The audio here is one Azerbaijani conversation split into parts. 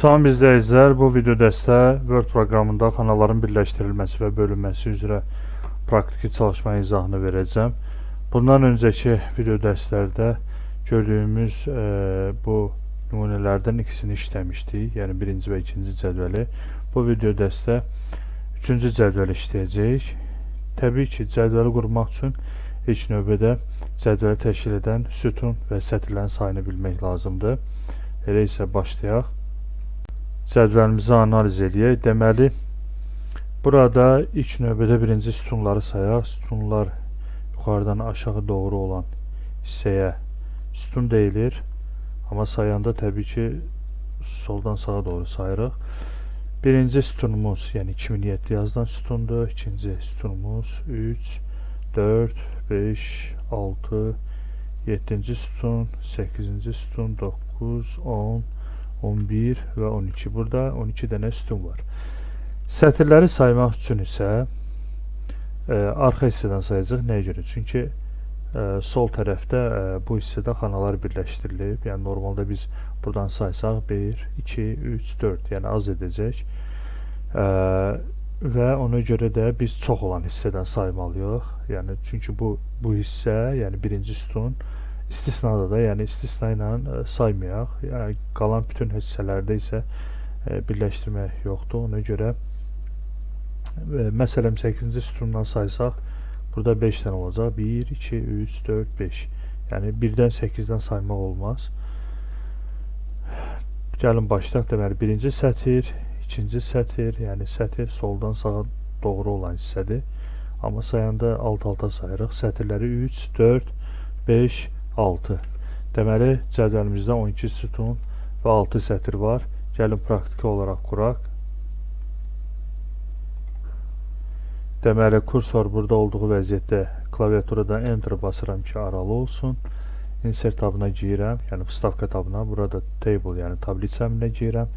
Salam izləyicilər, bu video dəstə Word proqramında xanaların birləşdirilməsi və bölünməsi üzrə praktiki çalışma izahını verəcəm. Bundan öncəki video dəstələrdə gördüyümüz bu nümunələrdən ikisini işləmişdik, yəni birinci və ikinci cədvəli. Bu video dəstə üçüncü cədvəli işləyəcək. Təbii ki, cədvəli qurmaq üçün ilk növbədə cədvəli təşkil edən sütun və sətirlərin sayını bilmək lazımdır. Elə isə başlayaq. Cədvəlimizi analiz edək. Deməli, burada ilk növbədə birinci sütunları sayaq. Sütunlar yuxarıdan aşağı doğru olan hissəyə sütun deyilir. Amma sayanda təbii ki, soldan sağa doğru sayırıq. Birinci sütunumuz, yəni 2007 yazılan sütundur. İkinci sütunumuz 3, 4, 5, 6, 7-ci sütun, 8-ci sütun, 9, 10, 11 və 12. Burada 12 dənə sütun var. Sətirləri saymaq üçün isə arxa hissədən sayacaq. Nəyə görə? Çünki sol tərəfdə bu hissədə xanalar birləşdirilib. Yəni normalda biz buradan saysaq 1, 2, 3, 4, yəni az edəcək. Və ona görə də biz çox olan hissədən saymalıyıq. Yəni çünki bu hissə, yəni birinci sütun istisnada da, yəni istisna ilə saymayaq. Yəni qalan bütün hissələrdə isə birləşdirmək yoxdur. Ona görə məsələn 8-ci sütundan saysaq burada 5 dənə olacaq. 1, 2, 3, 4, 5. Yəni 1-dən 8-dən saymaq olmaz. Gəlin başlayaq. Deməli birinci sətir, ikinci sətir, yəni sətir soldan sağa doğru olan hissədir. Amma sayanda alt-alta sayırıq. Sətirləri 3, 4, 5, 6. Deməli, cədvəlimizdə 12 sütun və 6 sətir var. Gəlin praktiki olaraq quraq. Deməli, kursor burada olduğu vəziyyətdə klaviaturada Enter basıram ki, aralı olsun. Insert tabına girirəm, yəni vstavka tabına. Burada table, yəni tablitsa əmrinə girirəm.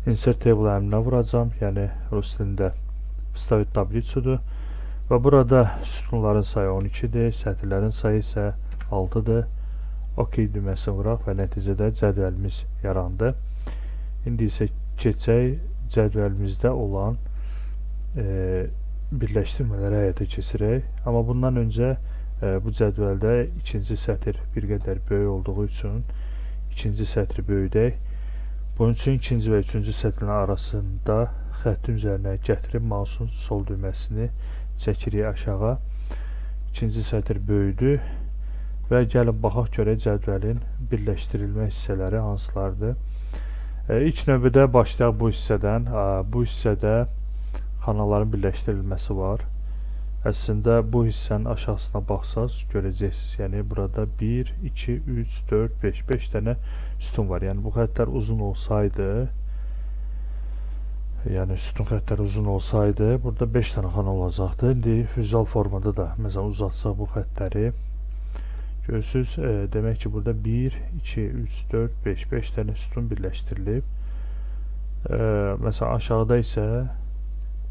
Insert table əmrinə vuracam, yəni rus dilində vstavit tablitsudur. Və burada sütunların sayı 12-dir, sətirlərin sayı isə 6-dır. OK düyməsini vuraq və nəticədə cədvəlimiz yarandı. İndi isə keçək cədvəlimizdə olan birləşdirmələri həyata keçirək. Amma bundan öncə bu cədvəldə ikinci sətir bir qədər böyük olduğu üçün ikinci sətri böyüdək. Bunun üçün ikinci və üçüncü sətrin arasında xəttin üzərinə gətirib mousun sol düyməsini çəkirik aşağı. İkinci sətir böyüdü. Və gəlin baxaq görək cədvəlin birləşdirilmə hissələri hansılardır. İlk növbədə başlayaq bu hissədən. Bu hissədə xanaların birləşdirilməsi var. Əslində bu hissənin aşağısına baxsaz görəcəksiniz. Yəni burada 1, 2, 3, 4, 5, 5 dənə sütun var. Yəni bu xəttlər uzun olsaydı, yəni sütun xəttləri uzun olsaydı, burada 5 dənə xana olacaqdı. İndi vizual formada da məsələn uzatsaq bu xəttləri, görürsünüz, demək ki, burada 1, 2, 3, 4, 5, 5 dənə sütun birləşdirilib. Məsələn, aşağıda isə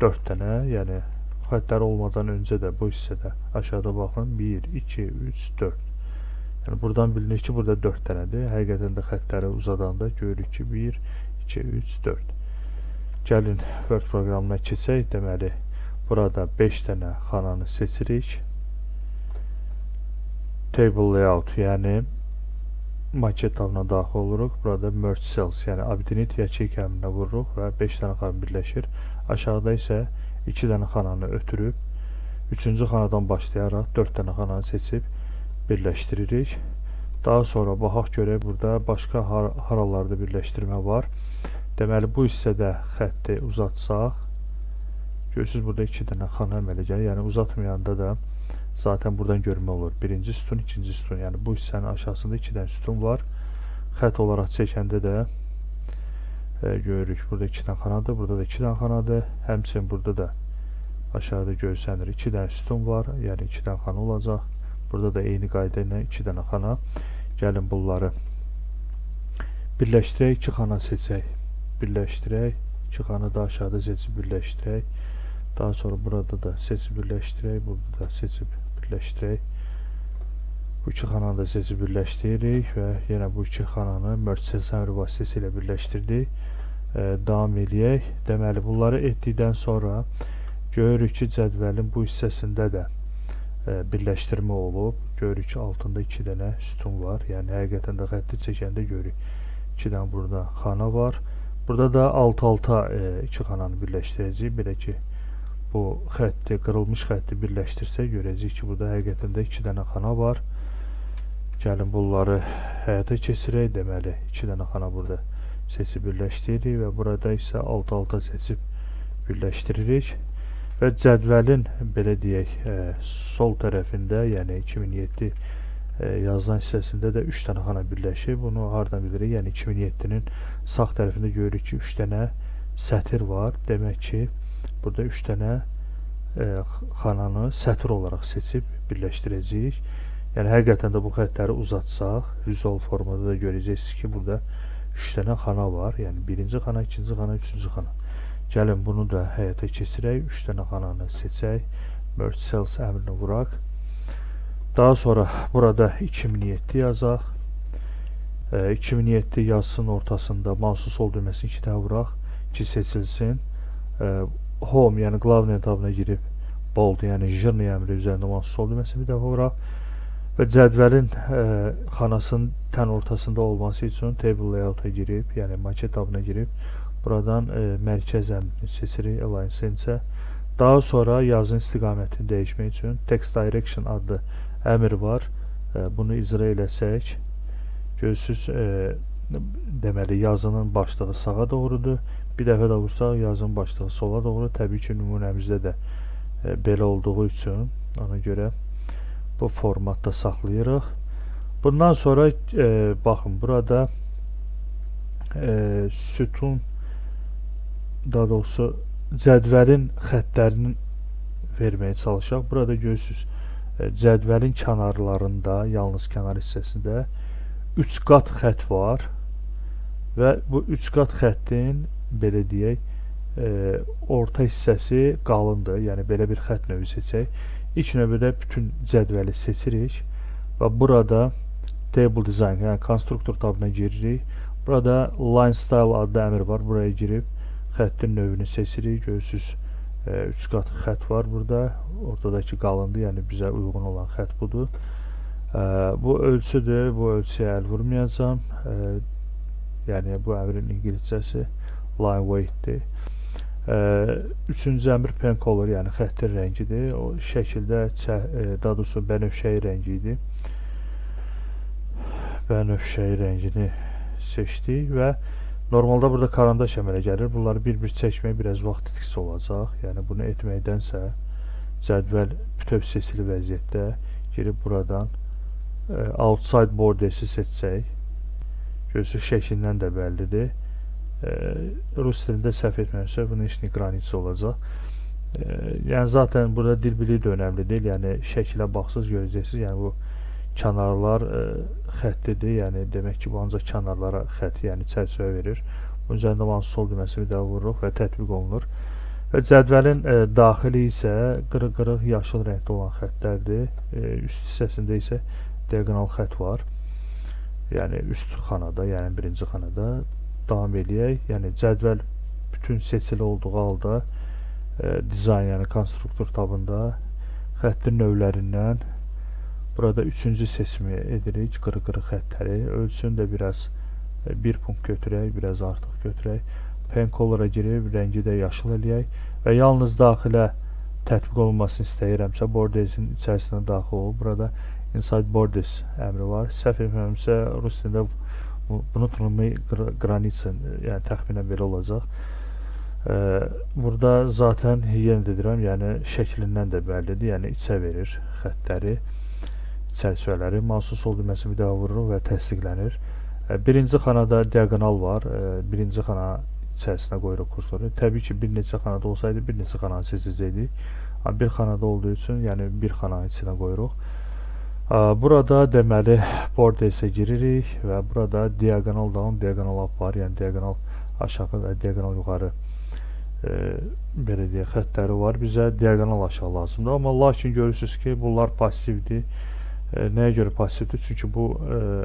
4 dənə, yəni xəttlər olmadan öncə də bu hissədə aşağıda baxın, 1, 2, 3, 4. Yəni, buradan bilinir ki, burada 4 dənədir. Həqiqətən də xəttləri uzadanda görürük ki, 1, 2, 3, 4. Gəlin Word proqramına keçək. Deməli, burada 5 dənə xananı seçirik. Table layout, yəni maket tabına daxil oluruq. Burada merge cells, yəni abidinit yaçik əmrinə vururuq və 5 dənə xana birləşir. Aşağıda isə 2 dənə xananı ötürüb 3-cü xanadan başlayaraq 4 dənə xananı seçib birləşdiririk. Daha sonra baxaq görək burada başqa haralarda birləşdirmə var. Deməli, bu hissədə xətti uzatsaq, görürsünüz, burada 2 dənə xana əmələ gəlir. Yəni uzatmayanda da zaten buradan görmə olur. Birinci sütun, ikinci sütun. Yəni bu hissənin aşağısında 2 dənə sütun var. Xət olaraq çəkəndə də görürük. Burada 2 dənə xanadır, burada da 2 dənə xanadır. Həmçinin burada da aşağıda görsənir 2 dənə sütun var. Yəni 2 dənə xana olacaq. Burada da eyni qayda ilə 2 dənə xana. Gəlin bunları birləşdirək, 2 xana seçək. Birləşdirək, 2 xana da aşağıda seçib birləşdirək. Daha sonra burada da seçib birləşdirək, burada da seçib birləşdirək. Bu 2 xananı da seçib birləşdiririk və yenə bu 2 xananı merge cells əmri vasitəsilə birləşdirdik. davam eləyək. Deməli, bunları etdikdən sonra görürük ki, cədvəlin bu hissəsində də birləşdirmə olub. Görürük ki, altında 2 dənə sütun var. Yəni, həqiqətən də xətti çəkəndə görürük. 2 dənə burada xana var. Burada da alt-alta 2 xananı birləşdirəcəyik. Belə ki, bu xətti, qırılmış xətti birləşdirsək, görəcəyik ki, burada həqiqətən də 2 dənə xana var. Gəlin, bunları həyata keçirək. Deməli, 2 dənə xana burada seçib birləşdiririk və burada isə alt-alta seçib birləşdiririk. Və cədvəlin, belə deyək, sol tərəfində, yəni 2007 yazılan hissəsində də 3 dənə xana birləşib. Bunu hardan bilirik? Yəni 2007-nin sağ tərəfində görürük ki, 3 dənə sətir var. Demək ki, burada 3 dənə xananı sətir olaraq seçib birləşdirəcəyik. Yəni, həqiqətən də bu xətləri uzatsaq, vizual formada da görəcəksiniz ki, burada 3 dənə xana var. Yəni, birinci xana, ikinci xana, üçüncü xana. Gəlin, bunu da həyata keçirək. 3 dənə xananı seçək. Merge cells əmrini vuraq. Daha sonra burada 2007 yazaq. 2007 yazısının ortasında mouse sol düyməsini 2 dəfə vuraq ki, seçilsin. Home, yəni qlavniya tabına girib bold, yəni jırni əmri üzərində mouse sol düyməsini bir dəfə vuraq. Və cədvəlin xanasının tən ortasında olması üçün table layout-a girib, yəni maket tabına girib, buradan mərkəz əmrini seçirik, align center. Daha sonra yazın istiqamətini dəyişmək üçün text direction adlı əmr var. Bunu icra eləsək, görürsünüz, deməli, yazının başlığı sağa doğrudur. Bir dəfə də vursaq, yazının başlığı sola doğru. Təbii ki, nümunəmizdə də belə olduğu üçün, ona görə bu formatda saxlayırıq. Bundan sonra, baxın, burada sütun, daha doğrusu cədvəlin xəttlərini verməyə çalışaq. Burada görürsünüz, cədvəlin kənarlarında, yalnız kənar hissəsində 3 qat xətt var və bu 3 qat xəttin, belə deyək, orta hissəsi qalındır. Yəni, belə bir xətt növü seçək. İlk növbədə bütün cədvəli seçirik və burada table design, yəni konstruktor tabına giririk. Burada line style adlı əmr var. Buraya girib xəttin növünü seçirik. Görürsünüz, 3 qat xətt var burada. Ortadakı qalındır, yəni bizə uyğun olan xətt budur. Bu ölçüdür. Bu ölçüyə əl vurmayacağım. Yəni, bu əmrin İngilizcəsi line weight'dir. Üçüncü əmr pen color, yəni xəttin rəngidir. O şəkildə, daha doğrusu bənövşəyi rəngi idi. Bənövşəyi rəngini seçdik və normalda burada karandaş əmələ gəlir. Bunları bir-bir çəkmək biraz vaxt itkisi olacaq. Yəni, bunu etməkdənsə cədvəl bütöv seçili vəziyyətdə girib buradan outside bordersi seçsək, görürsünüz, şəklindən də bəllidir. Rus dilində səhv etməmişsə, bunun işini qranitsi olacaq. Yəni, zaten burada dil biliyi də önəmli deyil. Yəni, şəkilə baxsız görəcəksiniz. Yəni, bu kənarlar xəttidir. Yəni, demək ki, bu ancaq kənarlara xətt, yəni çərçivə verir. Bunun üzərində mouse sol düyməsini bir daha vururuq və tətbiq olunur. Və cədvəlin daxili isə qırıq-qırıq yaşıl rəngdə olan xəttlərdir. Üst hissəsində isə diagonal xətt var. Yəni, üst xanada, yəni birinci xanada davam eləyək. Yəni, cədvəl bütün seçili olduğu halda dizayn, yəni konstruktor tabında xəttin növlərindən burada 3-cü seçimi edirik, qırıq-qırıq xəttləri. Ölçünü də biraz 1 punkt götürək, biraz artıq götürək. Pen color'a girib, rəngi də yaşıl eləyək və yalnız daxilə tətbiq olunmasını istəyirəmsə, bordersin içərisinə daxil olub. Burada inside borders əmri var. Səhv etməmişsə, rus dilində bunu tanımı granitsa, yəni təxminən belə olacaq. Burada zaten yenə dedirəm, yəni şəklindən də bəllidir, yəni içə verir xəttləri, çərçivələri. Mouse sol düyməsini bir daha vururuq və təsdiqlənir. Birinci xanada diagonal var. Birinci xana içərisinə qoyuruq kursoru. Təbii ki, bir neçə xanada olsaydı, bir neçə xananı seçəcəkdik. Amma bir xanada olduğu üçün, yəni bir xananın içinə qoyuruq. Burada deməli bordersə giririk və burada diagonal down, diagonal up var. Yəni diagonal aşağı və diagonal yuxarı belə deyək, xəttləri var. Bizə diagonal aşağı lazımdır. Amma lakin görürsünüz ki, bunlar passivdir. Nəyə görə passivdir? Çünki bu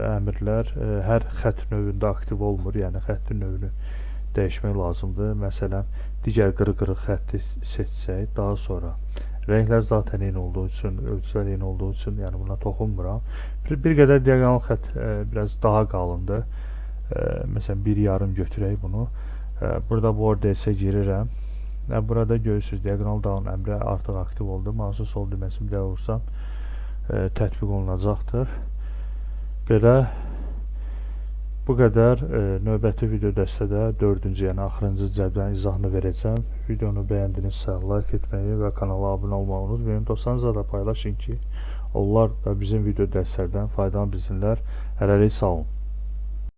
əmrlər hər xətt növündə aktiv olmur. Yəni xəttin növünü dəyişmək lazımdır. Məsələn, digər qırıq xətti seçsək, daha sonra renklər zaten eyni olduğu üçün, ölçülər eyni olduğu üçün, yəni buna toxunmuram. Bir qədər diagonal xətt biraz daha qalındır. Məsələn, 1,5 götürək bunu. Burada bordersə girirəm. Burada görürsünüz, diagonal down əmri artıq aktiv oldu. Mouse'un sol düyməsini bir də vursam tətbiq olunacaqdır. Belə bu qədər. Növbəti video dəstədə 4-cü, yəni axırıncı cədvəlin izahını verəcəm. Videonu bəyəndinizsə like etməyi və kanala abunə olmağı unutmayın. Dostlarınızla da paylaşın ki, onlar da bizim video dərslərdən faydalanıb bilsinlər. Hələlik sağ olun.